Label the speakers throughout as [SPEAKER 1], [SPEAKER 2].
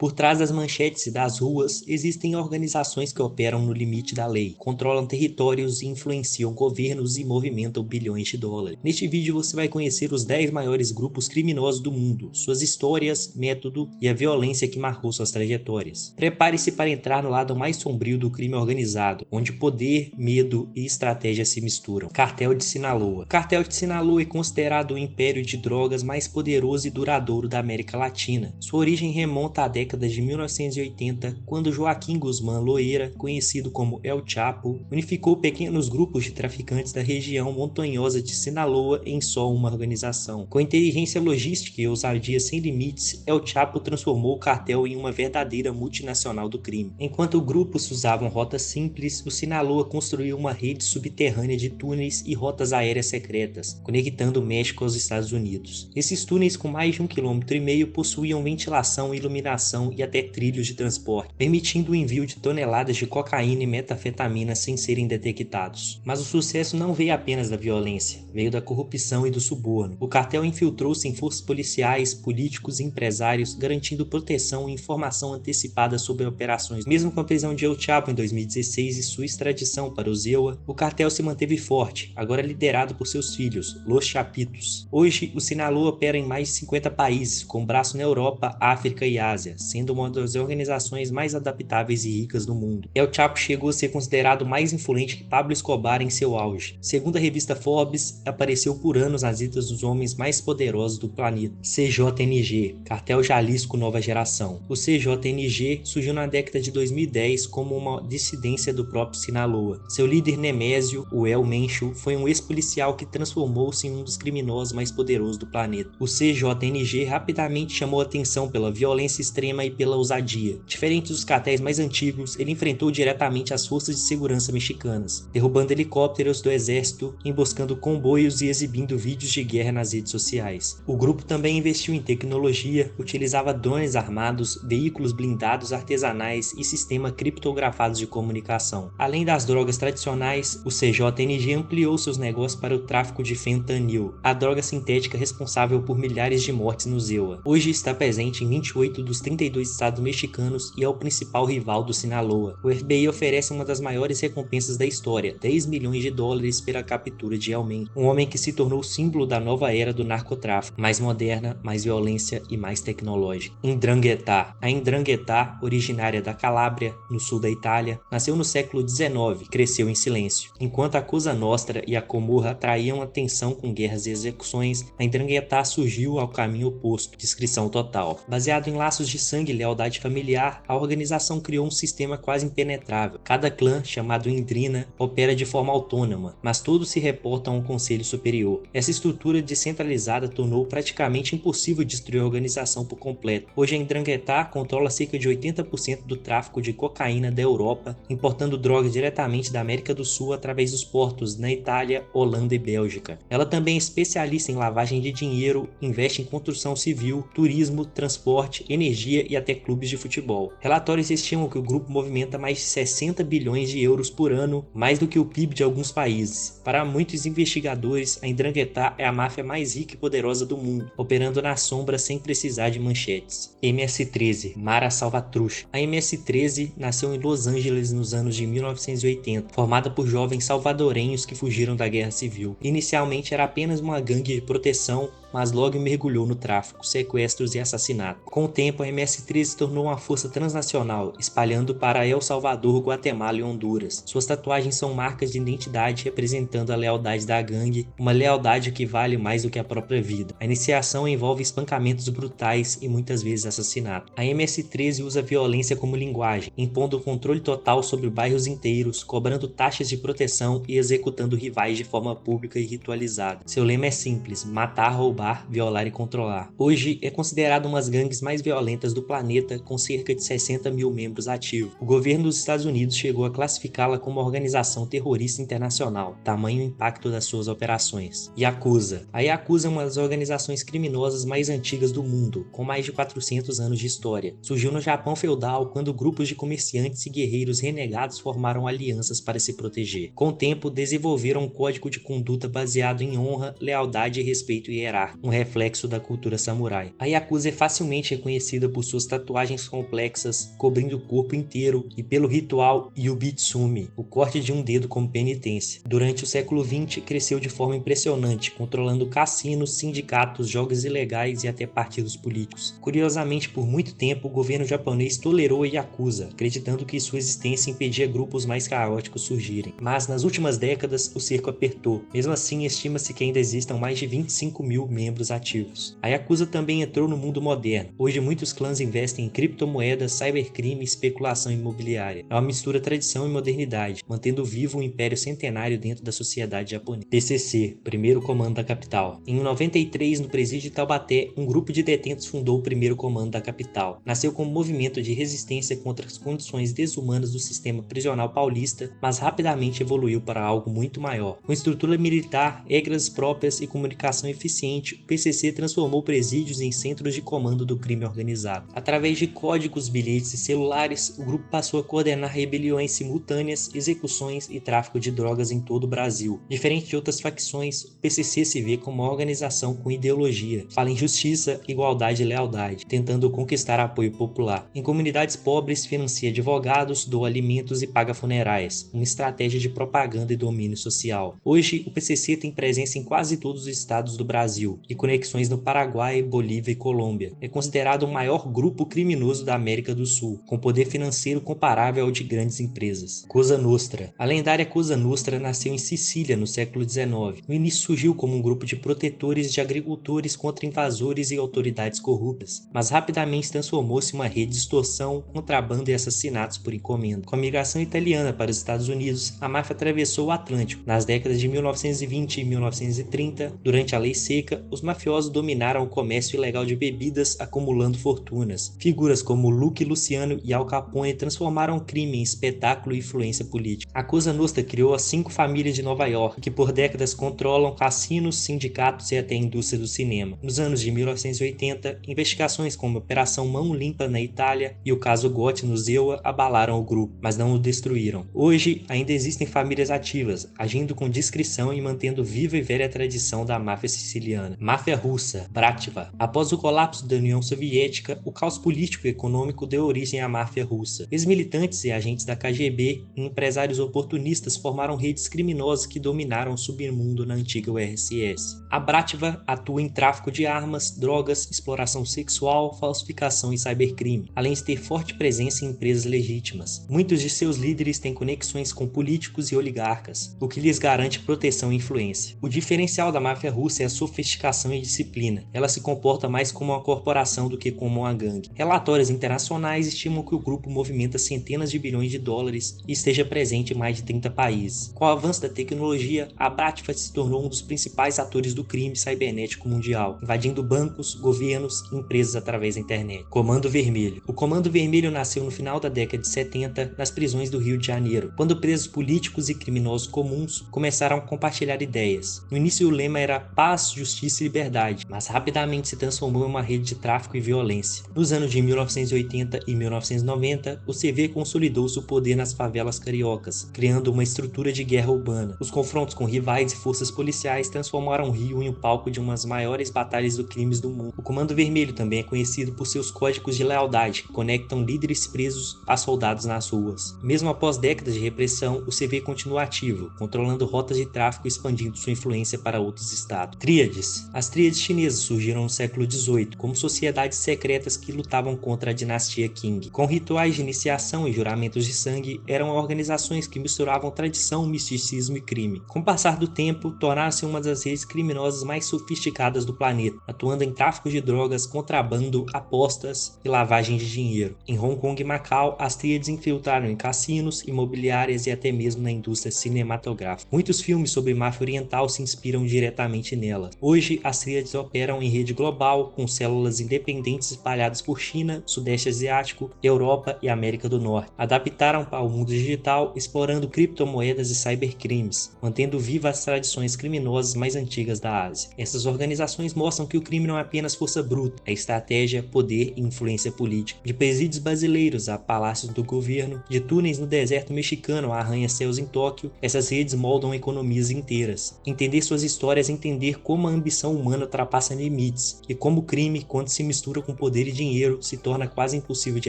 [SPEAKER 1] Por trás das manchetes e das ruas, existem organizações que operam no limite da lei, controlam territórios e influenciam governos e movimentam bilhões de dólares. Neste vídeo você vai conhecer os 10 maiores grupos criminosos do mundo, suas histórias, método e a violência que marcou suas trajetórias. Prepare-se para entrar no lado mais sombrio do crime organizado, onde poder, medo e estratégia se misturam. Cartel de Sinaloa. O Cartel de Sinaloa é considerado o império de drogas mais poderoso e duradouro da América Latina. Sua origem remonta à década de 1980, quando Joaquim Guzmán Loera, conhecido como El Chapo, unificou pequenos grupos de traficantes da região montanhosa de Sinaloa em só uma organização. Com inteligência logística e ousadia sem limites, El Chapo transformou o cartel em uma verdadeira multinacional do crime. Enquanto grupos usavam rotas simples, o Sinaloa construiu uma rede subterrânea de túneis e rotas aéreas secretas, conectando o México aos Estados Unidos. Esses túneis com mais de 1,5 km possuíam ventilação e iluminação e até trilhos de transporte, permitindo o envio de toneladas de cocaína e metanfetamina sem serem detectados. Mas o sucesso não veio apenas da violência, veio da corrupção e do suborno. O cartel infiltrou-se em forças policiais, políticos e empresários, garantindo proteção e informação antecipada sobre operações. Mesmo com a prisão de El Chapo em 2016 e sua extradição para o Zewa, o cartel se manteve forte, agora liderado por seus filhos, Los Chapitos. Hoje, o Sinaloa opera em mais de 50 países, com braço na Europa, África e Ásia, sendo uma das organizações mais adaptáveis e ricas do mundo. El Chapo chegou a ser considerado mais influente que Pablo Escobar em seu auge. Segundo a revista Forbes, apareceu por anos nas listas dos homens mais poderosos do planeta. CJNG, Cartel Jalisco Nova Geração. O CJNG surgiu na década de 2010 como uma dissidência do próprio Sinaloa. Seu líder Nemésio, o El Mencho, foi um ex-policial que transformou-se em um dos criminosos mais poderosos do planeta. O CJNG rapidamente chamou atenção pela violência extrema e pela ousadia. Diferente dos cartéis mais antigos, ele enfrentou diretamente as forças de segurança mexicanas, derrubando helicópteros do exército, emboscando comboios e exibindo vídeos de guerra nas redes sociais. O grupo também investiu em tecnologia, utilizava drones armados, veículos blindados artesanais e sistemas criptografados de comunicação. Além das drogas tradicionais, o CJNG ampliou seus negócios para o tráfico de fentanil, a droga sintética responsável por milhares de mortes no Zewa. Hoje está presente em 28 dos 32 estados mexicanos e é o principal rival do Sinaloa. O FBI oferece uma das maiores recompensas da história, 10 milhões de dólares pela captura de El Mencho, um homem que se tornou símbolo da nova era do narcotráfico, mais moderna, mais violência e mais tecnológica. Ndrangheta. A Ndrangheta, originária da Calábria, no sul da Itália, nasceu no século XIX e cresceu em silêncio. Enquanto a Cosa Nostra e a Comorra atraíam atenção com guerras e execuções, a Ndrangheta surgiu ao caminho oposto, discrição total. Baseado em laços de sangue e lealdade familiar, a organização criou um sistema quase impenetrável. Cada clã, chamado Indrina, opera de forma autônoma, mas todos se reportam a um conselho superior. Essa estrutura descentralizada tornou praticamente impossível destruir a organização por completo. Hoje a Ndrangheta controla cerca de 80% do tráfico de cocaína da Europa, importando drogas diretamente da América do Sul através dos portos na Itália, Holanda e Bélgica. Ela também é especialista em lavagem de dinheiro, investe em construção civil, turismo, transporte, energia e até clubes de futebol. Relatórios estimam que o grupo movimenta mais de 60 bilhões de euros por ano, mais do que o PIB de alguns países. Para muitos investigadores, a Ndrangheta é a máfia mais rica e poderosa do mundo, operando na sombra sem precisar de manchetes. MS-13, Mara Salvatrucha. A MS-13 nasceu em Los Angeles nos anos de 1980, formada por jovens salvadorenhos que fugiram da guerra civil. Inicialmente era apenas uma gangue de proteção, mas logo mergulhou no tráfico, sequestros e assassinato. Com o tempo, a MS-13 se tornou uma força transnacional, espalhando para El Salvador, Guatemala e Honduras. Suas tatuagens são marcas de identidade representando a lealdade da gangue, uma lealdade que vale mais do que a própria vida. A iniciação envolve espancamentos brutais e muitas vezes assassinato. A MS-13 usa a violência como linguagem, impondo o controle total sobre bairros inteiros, cobrando taxas de proteção e executando rivais de forma pública e ritualizada. Seu lema é simples: matar, roubar, violar e controlar. Hoje é considerado uma das gangues mais violentas do planeta, com cerca de 60 mil membros ativos. O governo dos Estados Unidos chegou a classificá-la como uma organização terrorista internacional, tamanho o impacto das suas operações. Yakuza. A Yakuza é uma das organizações criminosas mais antigas do mundo, com mais de 400 anos de história. Surgiu no Japão feudal, quando grupos de comerciantes e guerreiros renegados formaram alianças para se proteger. Com o tempo, desenvolveram um código de conduta baseado em honra, lealdade e respeito hierárquico. samurar, um reflexo da cultura samurai. A Yakuza é facilmente reconhecida por suas tatuagens complexas, cobrindo o corpo inteiro, e pelo ritual Yubitsumi, o corte de um dedo como penitência. Durante o século XX, cresceu de forma impressionante, controlando cassinos, sindicatos, jogos ilegais e até partidos políticos. Curiosamente, por muito tempo, o governo japonês tolerou a Yakuza, acreditando que sua existência impedia grupos mais caóticos surgirem. Mas nas últimas décadas, o cerco apertou. Mesmo assim, estima-se que ainda existam mais de 25 mil membros ativos. A Yakuza também entrou no mundo moderno. Hoje, muitos clãs investem em criptomoedas, cybercrime e especulação imobiliária. É uma mistura tradição e modernidade, mantendo vivo um império centenário dentro da sociedade japonesa. PCC, Primeiro Comando da Capital. Em 93, no presídio de Taubaté, um grupo de detentos fundou o Primeiro Comando da Capital. Nasceu como movimento de resistência contra as condições desumanas do sistema prisional paulista, mas rapidamente evoluiu para algo muito maior. Com estrutura militar, regras próprias e comunicação eficiente, o PCC transformou presídios em centros de comando do crime organizado. Através de códigos, bilhetes e celulares, o grupo passou a coordenar rebeliões simultâneas, execuções e tráfico de drogas em todo o Brasil. Diferente de outras facções, o PCC se vê como uma organização com ideologia, fala em justiça, igualdade e lealdade, tentando conquistar apoio popular. Em comunidades pobres, financia advogados, doa alimentos e paga funerais, uma estratégia de propaganda e domínio social. Hoje, o PCC tem presença em quase todos os estados do Brasil e conexões no Paraguai, Bolívia e Colômbia. É considerado o maior grupo criminoso da América do Sul, com poder financeiro comparável ao de grandes empresas. Cosa Nostra. A lendária Cosa Nostra nasceu em Sicília no século XIX. No início surgiu como um grupo de protetores de agricultores contra invasores e autoridades corruptas, mas rapidamente transformou-se em uma rede de extorsão, contrabando e assassinatos por encomenda. Com a migração italiana para os Estados Unidos, a máfia atravessou o Atlântico. Nas décadas de 1920 e 1930, durante a Lei Seca, os mafiosos dominaram o comércio ilegal de bebidas, acumulando fortunas. Figuras como Lucky Luciano e Al Capone transformaram o crime em espetáculo e influência política. A Cosa Nostra criou as 5 famílias de Nova York, que por décadas controlam cassinos, sindicatos e até a indústria do cinema. Nos anos de 1980, investigações como a Operação Mão Limpa na Itália e o caso Gotti no Zewa abalaram o grupo, mas não o destruíram. Hoje, ainda existem famílias ativas, agindo com discrição e mantendo viva e velha tradição da máfia siciliana. Máfia russa, Bratva. Após o colapso da União Soviética, o caos político e econômico deu origem à máfia russa. Ex-militantes e agentes da KGB e empresários oportunistas formaram redes criminosas que dominaram o submundo na antiga URSS. A Bratva atua em tráfico de armas, drogas, exploração sexual, falsificação e cybercrime, além de ter forte presença em empresas legítimas. Muitos de seus líderes têm conexões com políticos e oligarcas, o que lhes garante proteção e influência. O diferencial da máfia russa é a sofisticação e disciplina. Ela se comporta mais como uma corporação do que como uma gangue. Relatórios internacionais estimam que o grupo movimenta centenas de bilhões de dólares e esteja presente em mais de 30 países. Com o avanço da tecnologia, a Bratva se tornou um dos principais atores do crime cibernético mundial, invadindo bancos, governos e empresas através da internet. Comando Vermelho. O Comando Vermelho nasceu no final da década de 70 nas prisões do Rio de Janeiro, quando presos políticos e criminosos comuns começaram a compartilhar ideias. No início o lema era paz, justiça e liberdade, mas rapidamente se transformou em uma rede de tráfico e violência. Nos anos de 1980 e 1990, o CV consolidou seu poder nas favelas cariocas, criando uma estrutura de guerra urbana. Os confrontos com rivais e forças policiais transformaram o Rio em um palco de uma das maiores batalhas do crimes do mundo. O Comando Vermelho também é conhecido por seus códigos de lealdade, que conectam líderes presos a soldados nas ruas. Mesmo após décadas de repressão, o CV continua ativo, controlando rotas de tráfico e expandindo sua influência para outros estados. Tríades. As tríades chinesas surgiram no século XVIII como sociedades secretas que lutavam contra a dinastia Qing. Com rituais de iniciação e juramentos de sangue, eram organizações que misturavam tradição, misticismo e crime. Com o passar do tempo, tornaram-se uma das redes criminosas mais sofisticadas do planeta, atuando em tráfico de drogas, contrabando, apostas e lavagem de dinheiro. Em Hong Kong e Macau, as tríades infiltraram em cassinos, imobiliárias e até mesmo na indústria cinematográfica. Muitos filmes sobre máfia oriental se inspiram diretamente nela. Hoje, as tríades operam em rede global, com células independentes espalhadas por China, Sudeste Asiático, Europa e América do Norte. Adaptaram para o mundo digital, explorando criptomoedas e cybercrimes, mantendo vivas as tradições criminosas mais antigas da Ásia. Essas organizações mostram que o crime não é apenas força bruta, é estratégia, poder e influência política. De presídios brasileiros a palácios do governo, de túneis no deserto mexicano a arranha-céus em Tóquio, essas redes moldam economias inteiras. Entender suas histórias é entender como a ambição corrupção humana ultrapassa limites, e como o crime, quando se mistura com poder e dinheiro, se torna quase impossível de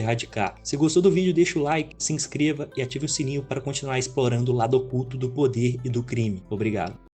[SPEAKER 1] erradicar. Se gostou do vídeo, deixa o like, se inscreva e ative o sininho para continuar explorando o lado oculto do poder e do crime. Obrigado.